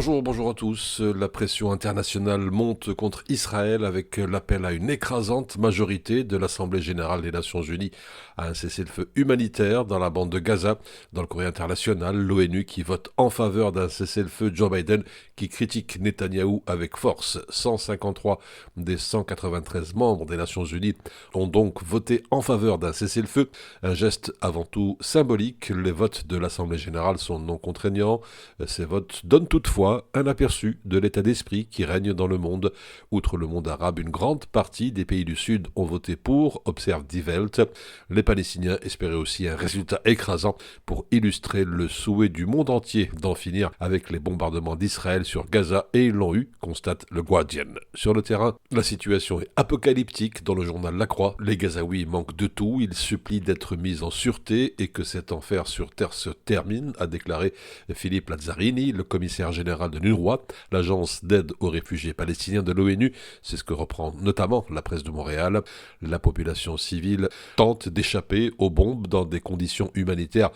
Bonjour à tous. La pression internationale monte contre Israël avec l'appel à une écrasante majorité de l'Assemblée générale des Nations unies à un cessez-le-feu humanitaire dans la bande de Gaza. Dans le courrier international, l'ONU qui vote en faveur d'un cessez-le-feu, Joe Biden qui critique Netanyahou avec force. 153 des 193 membres des Nations unies ont donc voté en faveur d'un cessez-le-feu. Un geste avant tout symbolique. Les votes de l'Assemblée générale sont non contraignants. Ces votes donnent toutefois un aperçu de l'état d'esprit qui règne dans le monde. Outre le monde arabe, une grande partie des pays du Sud ont voté pour, observe Die Welt. Les Palestiniens espéraient aussi un résultat écrasant pour illustrer le souhait du monde entier d'en finir avec les bombardements d'Israël sur Gaza, et ils l'ont eu, constate le Guardian. Sur le terrain, la situation est apocalyptique. Dans le journal La Croix, les Gazaouis manquent de tout, ils supplient d'être mis en sûreté et que cet enfer sur terre se termine, a déclaré Philippe Lazzarini, le commissaire général de l'UNRWA, l'agence d'aide aux réfugiés palestiniens de l'ONU. C'est ce que reprend notamment la presse de Montréal. La population civile tente d'échapper aux bombes dans des conditions humanitaires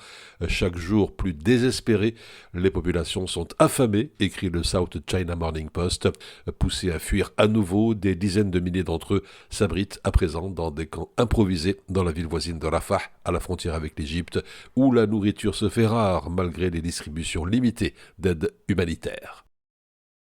chaque jour plus désespérées. Les populations sont affamées, écrit le South China Morning Post. Poussés à fuir à nouveau, des dizaines de milliers d'entre eux s'abritent à présent dans des camps improvisés dans la ville voisine de Rafah, à la frontière avec l'Égypte, où la nourriture se fait rare malgré les distributions limitées d'aide humanitaire.